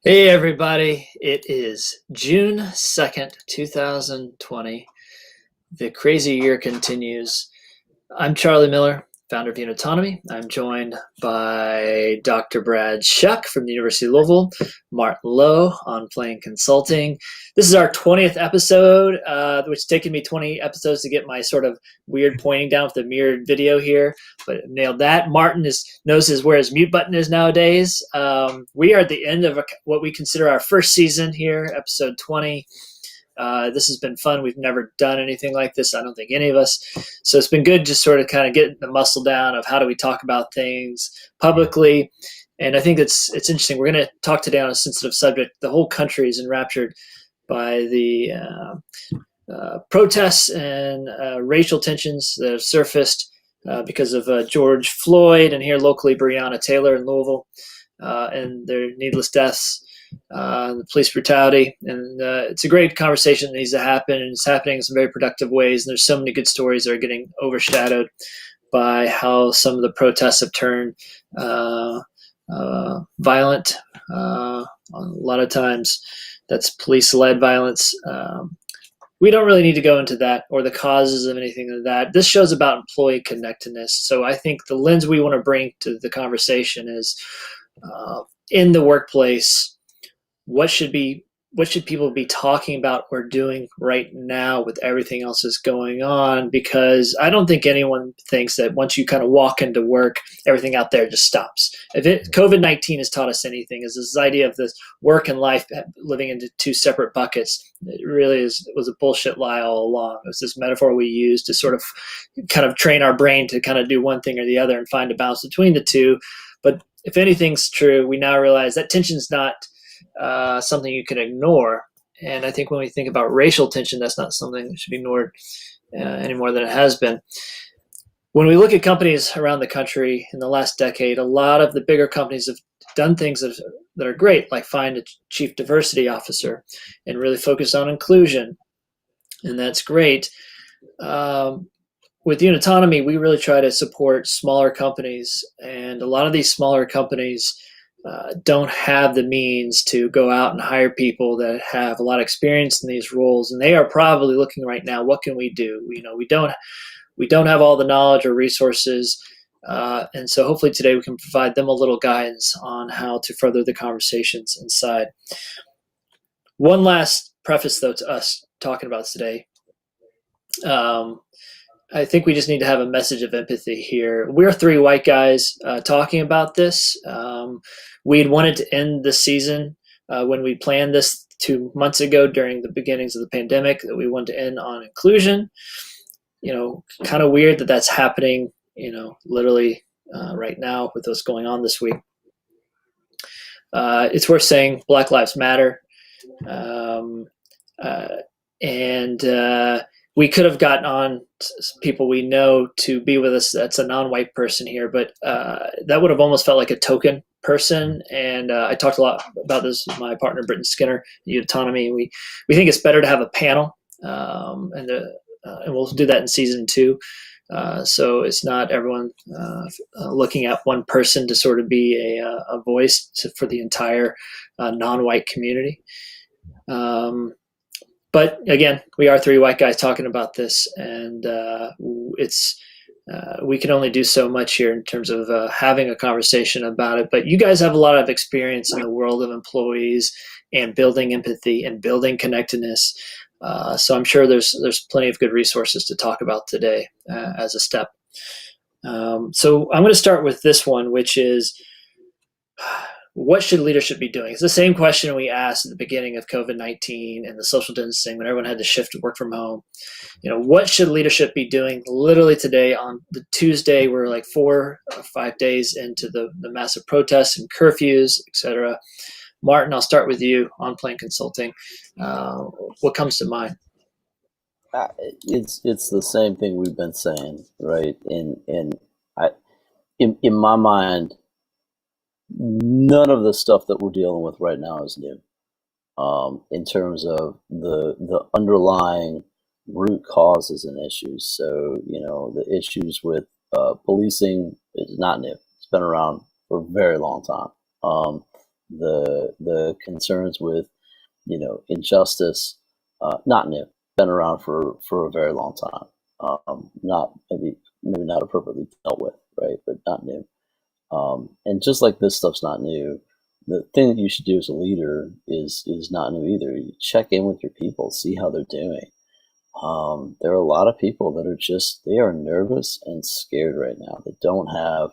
Hey everybody, it is June 2nd, 2020. The crazy year continues. I'm Charlie Miller, founder of Unitonomy. I'm joined by Dr. Brad Shuck from the University of Louisville, Martin Lowe on Plain Consulting. This is our 20th episode, which has taken me 20 episodes to get my sort of weird pointing down with the mirrored video here, but nailed that. Martin knows where his mute button is nowadays. We are at the end of what we consider our first season here, episode 20. This has been fun. We've never done anything like this. I don't think any of us. So it's been good just sort of kind of getting the muscle down of how do we talk about things publicly. And I think it's interesting. We're going to talk today on a sensitive subject. The whole country is enraptured by the protests and racial tensions that have surfaced because of George Floyd and here locally Breonna Taylor in Louisville and their needless deaths. The police brutality, and it's a great conversation that needs to happen, and it's happening in some very productive ways. And there's so many good stories that are getting overshadowed by how some of the protests have turned violent. A lot of times, that's police-led violence. We don't really need to go into that or the causes of anything of that. This show's about employee connectedness. So I think the lens we want to bring to the conversation is in the workplace. What should people be talking about or doing right now with everything else that's going on? Because I don't think anyone thinks that once you kind of walk into work, everything out there just stops. If COVID-19 has taught us anything, is this idea of this work and life living into two separate buckets. It really was a bullshit lie all along. It was this metaphor we used to sort of kind of train our brain to kind of do one thing or the other and find a balance between the two. But if anything's true, we now realize that tension's not something you can ignore. And I think when we think about racial tension, that's not something that should be ignored any more than it has been. When we look at companies around the country in the last decade, a lot of the bigger companies have done things that are great, like find a chief diversity officer and really focus on inclusion. And that's great. With Unitonomy, we really try to support smaller companies. And a lot of these smaller companies don't have the means to go out and hire people that have a lot of experience in these roles, and they are probably looking right now, what can we do? We don't have all the knowledge or resources, and so hopefully today we can provide them a little guidance on how to further the conversations inside. One last preface, though, to us talking about today. I think we just need to have a message of empathy here. We're three white guys talking about this. We had wanted to end the season when we planned this 2 months ago during the beginnings of the pandemic, that we wanted to end on inclusion. Kind of weird that that's happening, literally right now with what's going on this week. It's worth saying Black Lives Matter. And we could have gotten on people we know to be with us. That's a non-white person here, but that would have almost felt like a token person. And I talked a lot about this with my partner, Britton Skinner, Unitonomy. We think it's better to have a panel, and we'll do that in season 2. So it's not everyone looking at one person to sort of be a voice for the entire non-white community. But again, we are three white guys talking about this, and we can only do so much here in terms of having a conversation about it. But you guys have a lot of experience in the world of employees and building empathy and building connectedness. So I'm sure there's plenty of good resources to talk about today as a step. So I'm going to start with this one, which is, what should leadership be doing? It's the same question we asked at the beginning of COVID-19 and the social distancing when everyone had to shift to work from home. What should leadership be doing? Literally today on the Tuesday, we're like 4 or 5 days into the massive protests and curfews, etc. Martin, I'll start with you on Plain Consulting. What comes to mind? It's the same thing we've been saying, right? In my mind, none of the stuff that we're dealing with right now is new. In terms of the underlying root causes and issues. So, the issues with policing is not new. It's been around for a very long time. the concerns with, injustice, not new, been around for a very long time. Not maybe not appropriately dealt with, right? But not new. And just like this stuff's not new, the thing that you should do as a leader is not new either. You check in with your people, see how they're doing. There are a lot of people that they are nervous and scared right now. They don't have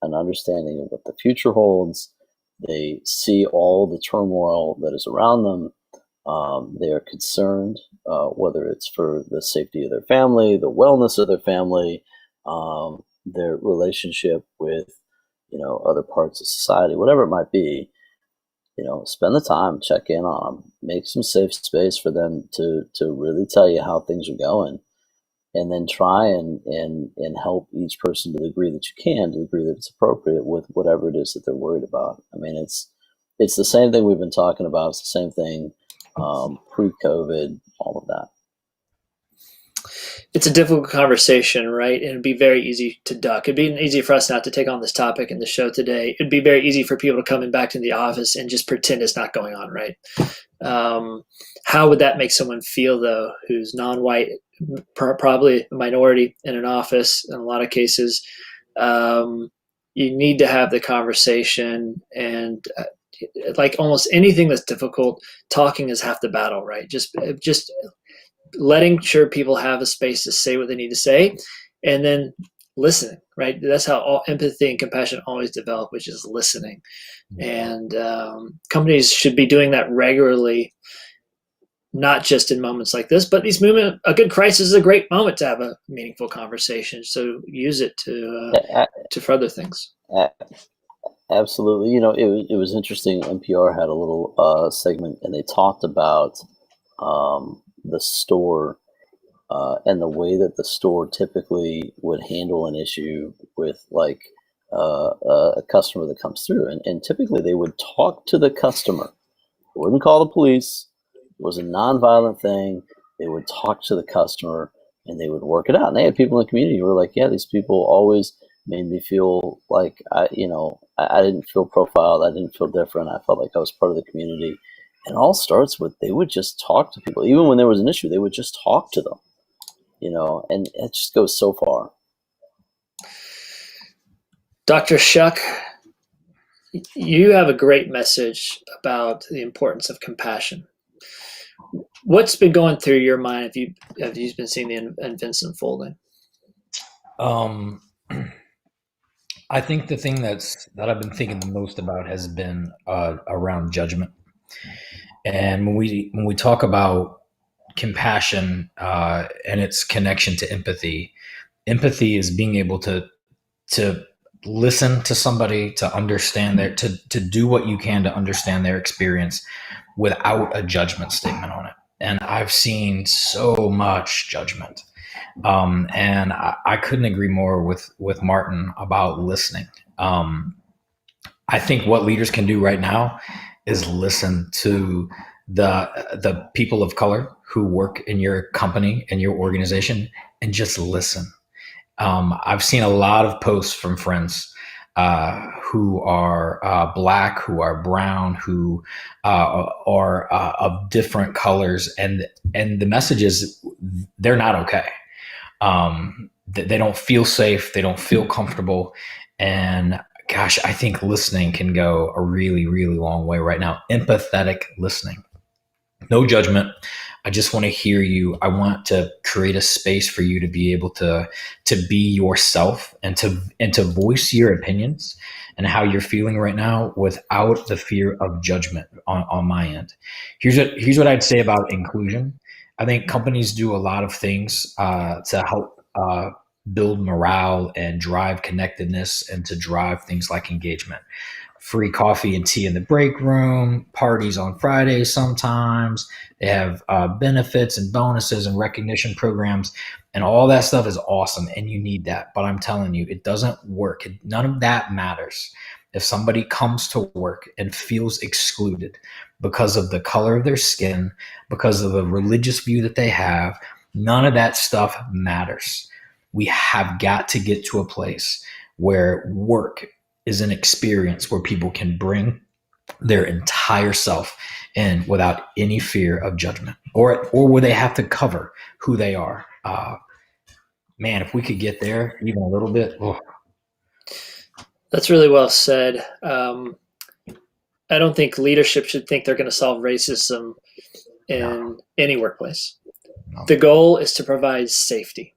an understanding of what the future holds. They see all the turmoil that is around them. They are concerned, whether it's for the safety of their family, the wellness of their family, their relationship with, other parts of society, whatever it might be. Spend the time, check in on them, make some safe space for them to really tell you how things are going, and then try and help each person to the degree that you can, to the degree that it's appropriate with whatever it is that they're worried about. I mean, it's the same thing we've been talking about. It's the same thing pre-COVID, all of that. It's a difficult conversation, right? And it'd be very easy to duck. It'd be easy for us not to take on this topic in the show today. It'd be very easy for people to come in back to the office and just pretend it's not going on, right? How would that make someone feel, though, who's non-white, probably a minority in an office in a lot of cases? You need to have the conversation, and like almost anything that's difficult, talking is half the battle, right? Just letting sure people have a space to say what they need to say, and then listening, right? That's how all empathy and compassion always develop, which is listening. And companies should be doing that regularly, not just in moments like this, but a good crisis is a great moment to have a meaningful conversation. So use it to further things. Absolutely. It was interesting. NPR had a little segment, and they talked about the store and the way that the store typically would handle an issue with like a customer that comes through. And typically they would talk to the customer, wouldn't call the police. It was a nonviolent thing. They would talk to the customer and they would work it out. And they had people in the community who were like, yeah, these people always made me feel like I didn't feel profiled. I didn't feel different. I felt like I was part of the community. And it all starts with, they would just talk to people. Even when there was an issue, they would just talk to them, and it just goes so far. Dr. Shuck, you have a great message about the importance of compassion. What's been going through your mind have you been seeing the events unfolding? I think the thing that I've been thinking the most about has been around judgment. And when we talk about compassion and its connection to empathy is being able to listen to somebody, to understand to do what you can to understand their experience without a judgment statement on it. And I've seen so much judgment. And I couldn't agree more with Martin about listening. I think what leaders can do right now is listen to the people of color who work in your company and your organization, and just listen. I've seen a lot of posts from friends who are Black, who are brown, who are of different colors, and the message is they're not okay. They don't feel safe, they don't feel comfortable, and gosh, I think listening can go a really, really long way right now. Empathetic listening. No judgment. I just want to hear you. I want to create a space for you to be able to be yourself and to voice your opinions and how you're feeling right now without the fear of judgment on my end. Here's what I'd say about inclusion. I think companies do a lot of things to help build morale and drive connectedness and to drive things like engagement. Free coffee and tea in the break room, parties on Fridays sometimes. They have benefits and bonuses and recognition programs, and all that stuff is awesome, and you need that. But I'm telling you, it doesn't work. None of that matters if somebody comes to work and feels excluded because of the color of their skin, because of the religious view that they have. None of that stuff matters. We have got to get to a place where work is an experience where people can bring their entire self and without any fear of judgment, or where they have to cover who they are. Man, if we could get there even a little bit. Oh. That's really well said. I don't think leadership should think they're going to solve racism in any workplace. No. The goal is to provide safety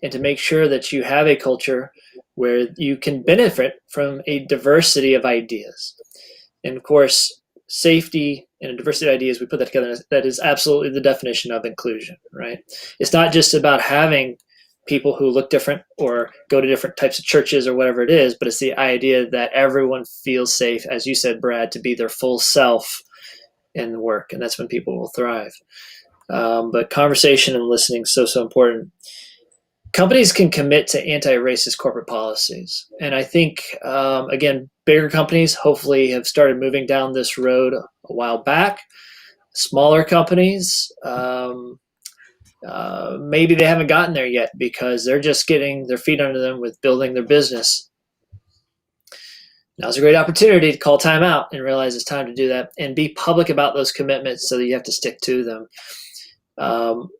and to make sure that you have a culture where you can benefit from a diversity of ideas. And of course, safety and a diversity of ideas, we put that together. That is absolutely the definition of inclusion, right? It's not just about having people who look different or go to different types of churches or whatever it is, but it's the idea that everyone feels safe, as you said, Brad, to be their full self in the work. And that's when people will thrive. But conversation and listening is so important. Companies can commit to anti-racist corporate policies. And I think, again, bigger companies hopefully have started moving down this road a while back. Smaller companies, maybe they haven't gotten there yet because they're just getting their feet under them with building their business. Now's a great opportunity to call time out and realize it's time to do that and be public about those commitments so that you have to stick to them.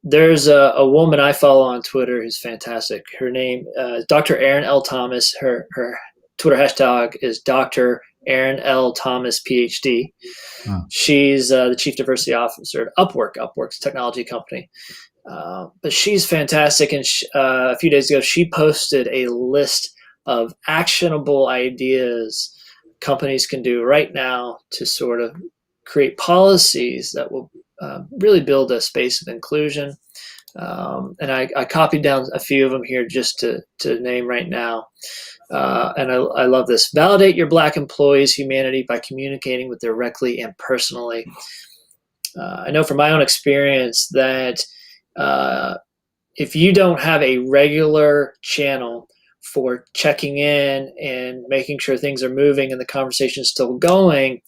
There's a woman I follow on Twitter who's fantastic. Her name is Dr. Erin L. Thomas. Her Twitter hashtag is Dr. Erin L. Thomas, PhD. Oh. She's the Chief Diversity Officer at Upwork. Upwork's a technology company. But she's fantastic. And a few days ago, she posted a list of actionable ideas companies can do right now to sort of create policies that will really build a space of inclusion. And I copied down a few of them here just to name right now. And I love this. Validate your Black employees' humanity by communicating with directly and personally. I know from my own experience that if you don't have a regular channel for checking in and making sure things are moving and the conversation is still going,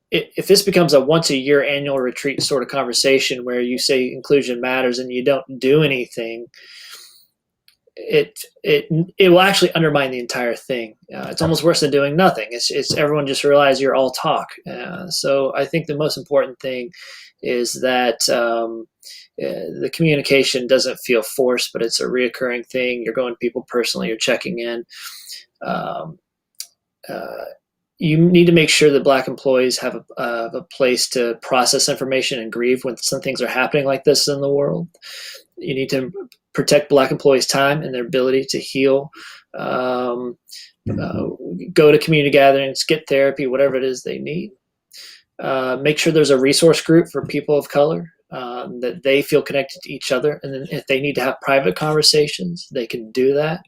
if this becomes a once a year annual retreat sort of conversation where you say inclusion matters and you don't do anything, it will actually undermine the entire thing. It's almost worse than doing nothing. It's everyone just realize you're all talk. So I think the most important thing is that the communication doesn't feel forced, but it's a reoccurring thing. You're going to people personally, you're checking in. You need to make sure that Black employees have a place to process information and grieve when some things are happening like this in the world. You need to protect Black employees' time and their ability to heal, go to community gatherings, get therapy, whatever it is they need. Make sure there's a resource group for people of color, that they feel connected to each other. And then if they need to have private conversations, they can do that.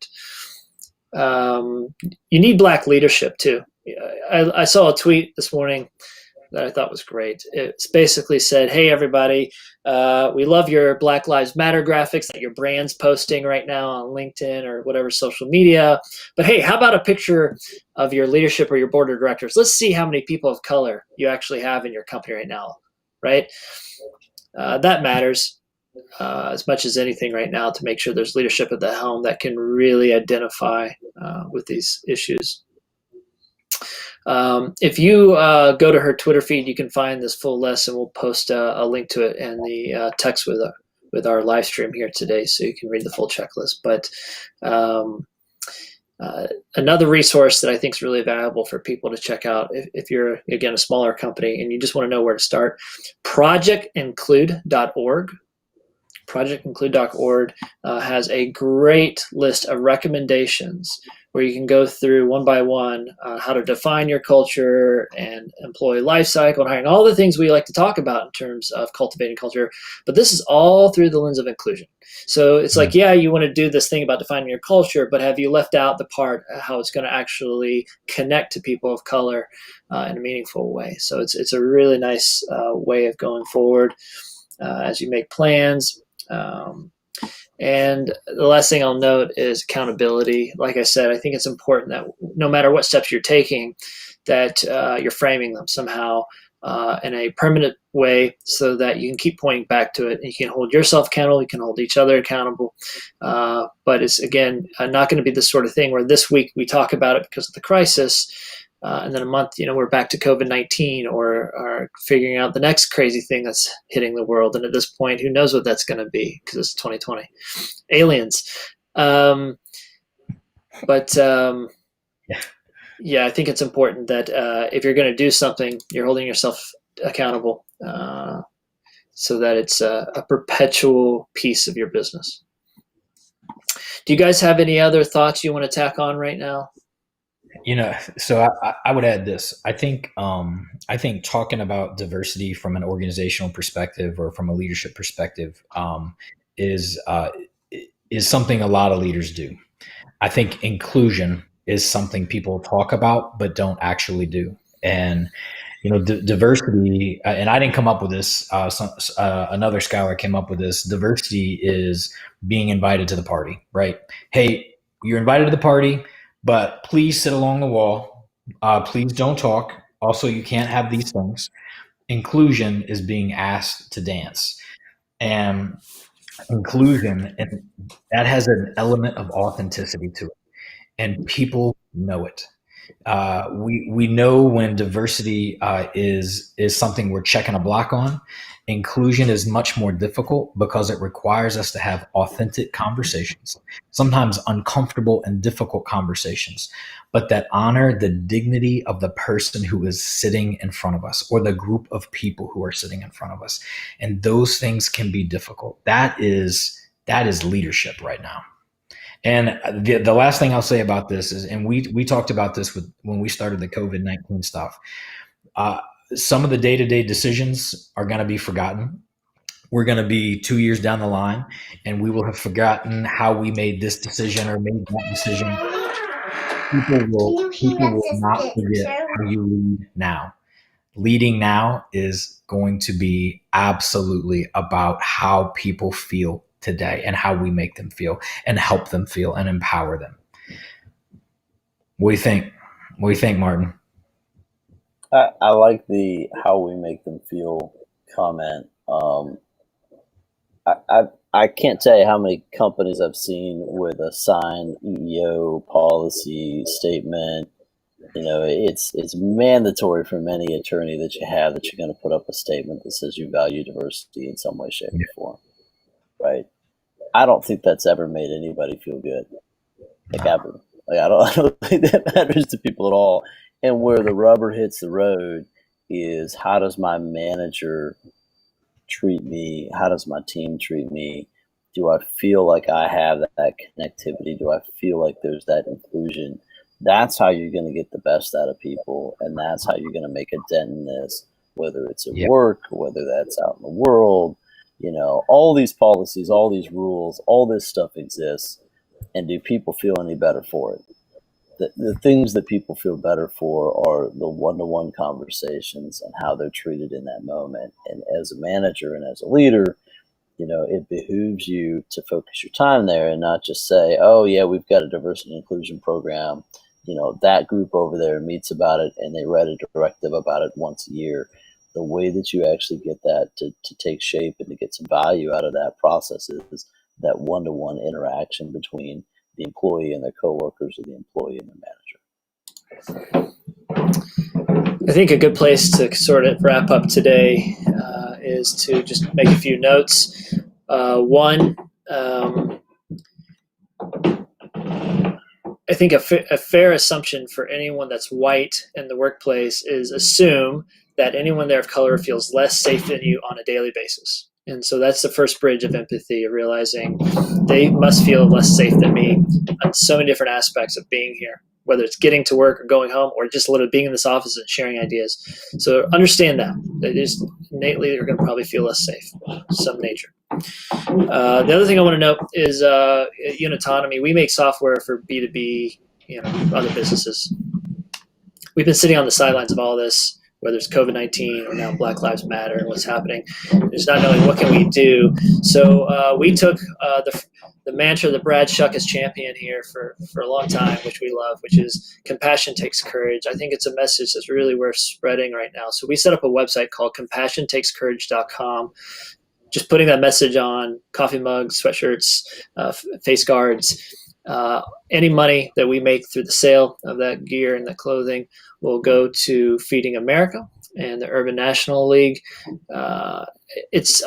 You need Black leadership too. I saw a tweet this morning that I thought was great. It basically said, hey, everybody, we love your Black Lives Matter graphics that your brand's posting right now on LinkedIn or whatever social media. But hey, how about a picture of your leadership or your board of directors? Let's see how many people of color you actually have in your company right now, right? That matters as much as anything right now to make sure there's leadership at the helm that can really identify with these issues. If you go to her Twitter feed, you can find this full list, and we'll post a link to it in the text with our live stream here today, so you can read the full checklist. But another resource that I think is really valuable for people to check out, if you're, again, a smaller company and you just want to know where to start, projectinclude.org. Projectinclude.org has a great list of recommendations where you can go through one by one how to define your culture and employee life cycle and hiring, all the things we like to talk about in terms of cultivating culture. But this is all through the lens of inclusion. So it's like, yeah, you want to do this thing about defining your culture, but have you left out the part how it's going to actually connect to people of color in a meaningful way? So it's a really nice way of going forward as you make plans. And the last thing I'll note is accountability. Like I said, I think it's important that no matter what steps you're taking, that you're framing them somehow in a permanent way so that you can keep pointing back to it. And you can hold yourself accountable, you can hold each other accountable. But it's, again, not going to be the sort of thing where this week we talk about it because of the crisis. and then a month, we're back to COVID-19 or figuring out the next crazy thing that's hitting the world. And at this point, who knows what that's going to be, because it's 2020. Aliens. Yeah, I think it's important that if you're going to do something, you're holding yourself accountable, so that it's a perpetual piece of your business. Do you guys have any other thoughts you want to tack on right now? So I would add this. I think talking about diversity from an organizational perspective or from a leadership perspective is something a lot of leaders do. I think inclusion is something people talk about but don't actually do. And diversity, and I didn't come up with this. Another scholar came up with this. Diversity is being invited to the party, right? Hey, you're invited to the party, but please sit along the wall. Please don't talk. Also, you can't have these things. Inclusion is being asked to dance. And inclusion, and that has an element of authenticity to it. And people know it. We know when diversity is something we're checking a block on. Inclusion is much more difficult because it requires us to have authentic conversations, sometimes uncomfortable and difficult conversations, but that honor the dignity of the person who is sitting in front of us or the group of people who are sitting in front of us. And those things can be difficult. That is leadership right now. And the last thing I'll say about this is, and we talked about this when we started the COVID-19 stuff, some of the day-to-day decisions are going to be forgotten. We're going to be 2 years down the line, and we will have forgotten how we made this decision or made that decision. People will not forget how you lead now. Leading now is going to be absolutely about how people feel today and how we make them feel and help them feel and empower them. What do you think? What do you think, Martin? I like the how we make them feel comment. I can't tell you how many companies I've seen with a signed EEO policy statement. It's mandatory from any attorney that you have that you're going to put up a statement that says you value diversity in some way, shape, or form. Right? I don't think that's ever made anybody feel good. Ever. I don't think that matters to people at all. And where the rubber hits the road is, how does my manager treat me? How does my team treat me? Do I feel like I have that connectivity? Do I feel like there's that inclusion? That's how you're going to get the best out of people. And that's how you're going to make a dent in this, whether it's at work, whether that's out in the world. All these policies, all these rules, all this stuff exists. And do people feel any better for it? The things that people feel better for are the one-to-one conversations and how they're treated in that moment. And as a manager and as a leader, it behooves you to focus your time there and not just say, oh yeah, we've got a diversity and inclusion program. That group over there meets about it and they read a directive about it once a year. The way that you actually get that to take shape and to get some value out of that process is that one-to-one interaction between the employee and their coworkers, or the employee and the manager. I think a good place to sort of wrap up today is to just make a few notes. One, I think a fair assumption for anyone that's white in the workplace is assume that anyone there of color feels less safe than you on a daily basis. And so that's the first bridge of empathy, of realizing they must feel less safe than me on so many different aspects of being here, whether it's getting to work or going home or just literally being in this office and sharing ideas. So understand that. They just innately are going to probably feel less safe of some nature. The other thing I want to note is Unitonomy. We make software for B2B, other businesses. We've been sitting on the sidelines of all this, whether it's COVID-19 or now Black Lives Matter and what's happening, just not knowing what can we do. So we took the mantra that Brad Shuck has championed here for a long time, which we love, which is compassion takes courage. I think it's a message that's really worth spreading right now. So we set up a website called compassiontakescourage.com, just putting that message on coffee mugs, sweatshirts, face guards. any money that we make through the sale of that gear and that clothing will go to Feeding America and the Urban National League. I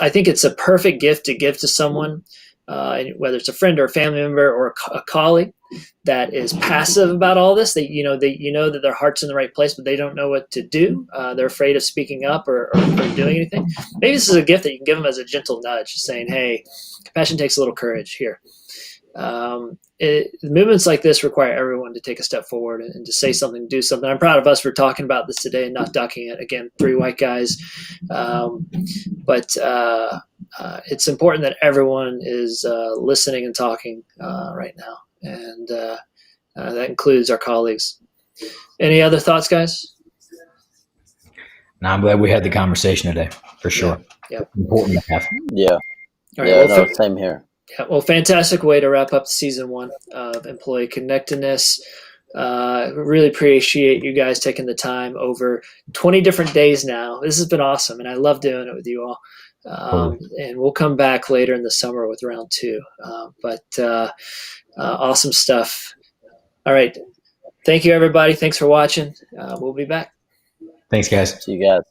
think it's a perfect gift to give to someone, whether it's a friend or a family member or a colleague that is passive about all this. They that their heart's in the right place, but they don't know what to do. They're afraid of speaking up or doing anything. Maybe this is a gift that you can give them as a gentle nudge, saying, "Hey, compassion takes a little courage here." Movements like this require everyone to take a step forward and to say something, do something. I'm proud of us for talking about this today and not ducking it. Again, 3 white guys, but it's important that everyone is listening and talking right now, and that includes our colleagues. Any other thoughts, guys? No, I'm glad we had the conversation today, for sure. Yeah. Important to have. Yeah. All right, Yeah, no, same here. Yeah, well, fantastic way to wrap up season 1 of Employee Connectedness. Really appreciate you guys taking the time over 20 different days now. This has been awesome, and I love doing it with you all. And we'll come back later in the summer with round 2. Awesome stuff. All right. Thank you, everybody. Thanks for watching. We'll be back. Thanks, guys. See you guys.